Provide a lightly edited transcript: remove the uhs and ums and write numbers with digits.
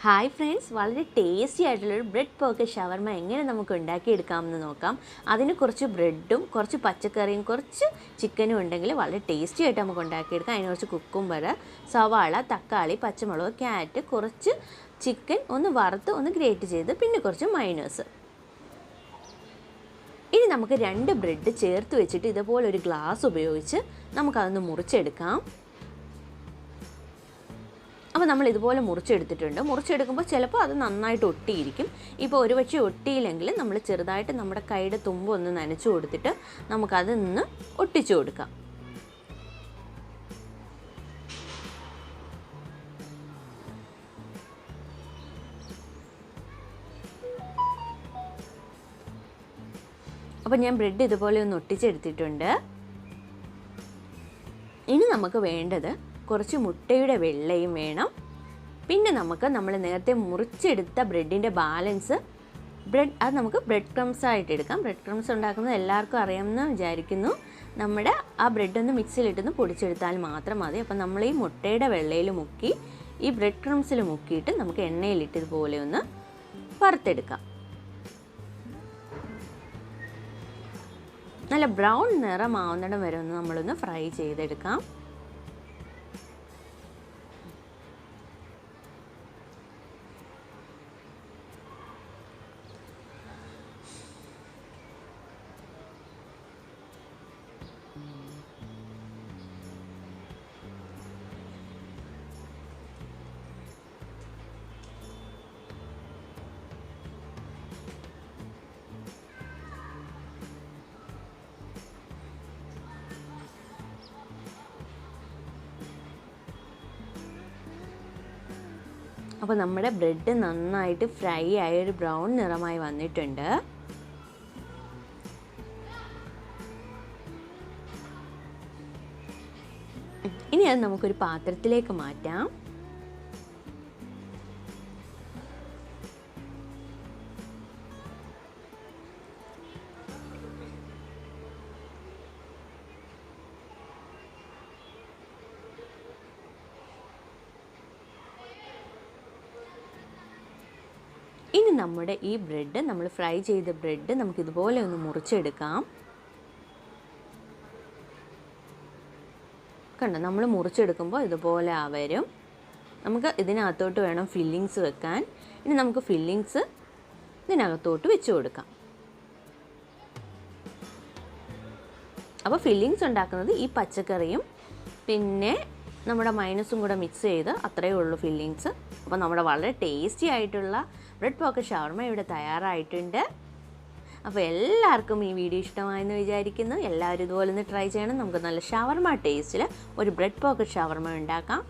Hi friends, വളരെ tasty ആയിട്ടുള്ളൊരു bread pocket ഷവർമ എങ്ങനെ നമുക്ക് ഉണ്ടാക്കിയെടുക്കാമെന്ന് നോക്കാം. അതിന് കുറച്ച് ബ്രെഡും കുറച്ച് പച്ചക്കറിയും കുറച്ച് ചിക്കനും ഉണ്ടെങ്കിൽ വളരെ ടേസ്റ്റി ആയിട്ട് നമുക്ക് ഉണ്ടാക്കിയെടുക്കാം. അതിന് കുറച്ച് കുക്കുംബർ, സവാള, തക്കാളി, പച്ചമുളക്, ക്യാരറ്റ്, കുറച്ച് ചിക്കൻ ഒന്ന് വറുത്ത് ഒന്ന് ഗ്രേറ്റ് ചെയ്ത്, പിന്നെ കുറച്ച് മയോണൈസ്. ഇനി നമുക്ക് 2 ബ്രെഡ് ചേർത്ത് വെച്ചിട്ട് ഇതുപോലെ ഒരു ഗ്ലാസ് ഉപയോഗിച്ച് നമുക്കതൊന്ന് മുറിച്ചെടുക്കാം. അപ്പോൾ നമ്മൾ ഇതുപോലെ മുറിച്ചെടുത്തിട്ടുണ്ട്. മുറിച്ചെടുക്കുമ്പോൾ ചിലപ്പോൾ അത് നന്നായിട്ട് ഒട്ടിയിരിക്കും. ഇപ്പോൾ ഒരുപക്ഷെ ഒട്ടിയില്ലെങ്കിൽ നമ്മൾ ചെറുതായിട്ട് നമ്മുടെ കൈയുടെ തുമ്പ് ഒന്ന് നനച്ചു കൊടുത്തിട്ട് നമുക്കത് നിന്ന് ഒട്ടിച്ചു കൊടുക്കാം. അപ്പോൾ ഞാൻ ബ്രെഡ് ഇതുപോലെ ഒന്ന് ഒട്ടിച്ചെടുത്തിട്ടുണ്ട്. ഇനി നമുക്ക് വേണ്ടത് കുറച്ച് മുട്ടയുടെ വെള്ളയും വേണം. പിന്നെ നമ്മൾ നേരത്തെ മുറിച്ചെടുത്ത ബ്രെഡിൻ്റെ ബാലൻസ് അത് നമുക്ക് ബ്രെഡ് ക്രംസ് ആയിട്ട് എടുക്കാം. ബ്രെഡ് ക്രംസ് ഉണ്ടാക്കുന്നത് എല്ലാവർക്കും അറിയാമെന്ന് വിചാരിക്കുന്നു. നമ്മുടെ ആ ബ്രെഡൊന്ന് മിക്സിയിലിട്ടൊന്ന് പൊടിച്ചെടുത്താൽ മാത്രം മതി. അപ്പം നമ്മൾ ഈ മുട്ടയുടെ വെള്ളയിൽ മുക്കി ഈ ബ്രെഡ് ക്രംസിൽ മുക്കിയിട്ട് നമുക്ക് എണ്ണയിലിട്ട് ഇതുപോലെ ഒന്ന് വറുത്തെടുക്കാം. നല്ല ബ്രൗൺ നിറമാവുന്നിടം വരെ ഒന്ന് നമ്മളൊന്ന് ഫ്രൈ ചെയ്തെടുക്കാം. അപ്പോൾ നമ്മുടെ ബ്രെഡ് നന്നായിട്ട് ഫ്രൈ ആയ ഒരു ബ്രൗൺ നിറമായി വന്നിട്ടുണ്ട്. ഇനി അത് നമുക്കൊരു പാത്രത്തിലേക്ക് മാറ്റാം. ഇനി നമ്മുടെ ഈ ബ്രെഡ്, നമ്മൾ ഫ്രൈ ചെയ്ത ബ്രെഡ് നമുക്കിതുപോലെ ഒന്ന് മുറിച്ചെടുക്കാം. കണ്ടോ, നമ്മൾ മുറിച്ചെടുക്കുമ്പോൾ ഇതുപോലെ വരും. നമുക്ക് ഇതിനകത്തോട്ട് വേണം ഫില്ലിങ്സ് വെക്കാൻ. ഇനി നമുക്ക് ഫില്ലിങ്സ് ഇതിനകത്തോട്ട് വെച്ച് കൊടുക്കാം. അപ്പോൾ ഫില്ലിങ്സ് ഉണ്ടാക്കുന്നത് ഈ പച്ചക്കറിയും പിന്നെ നമ്മുടെ മൈനസും കൂടെ മിക്സ് ചെയ്ത് അത്രയേ ഉള്ളൂ ഫില്ലിങ്സ്. അപ്പോൾ നമ്മുടെ വളരെ ടേസ്റ്റി ആയിട്ടുള്ള ബ്രെഡ് പോക്കറ്റ് ഷവർമ ഇവിടെ തയ്യാറായിട്ടുണ്ട്. അപ്പോൾ എല്ലാവർക്കും ഈ വീഡിയോ ഇഷ്ടമായെന്ന് വിചാരിക്കുന്നു. എല്ലാവരും ഇതുപോലെ ഒന്ന് ട്രൈ ചെയ്യണം. നമുക്ക് നല്ല ഷവർമ ടേസ്റ്റിൽ ഒരു ബ്രെഡ് പോക്കറ്റ് ഷവർമ ഉണ്ടാക്കാം.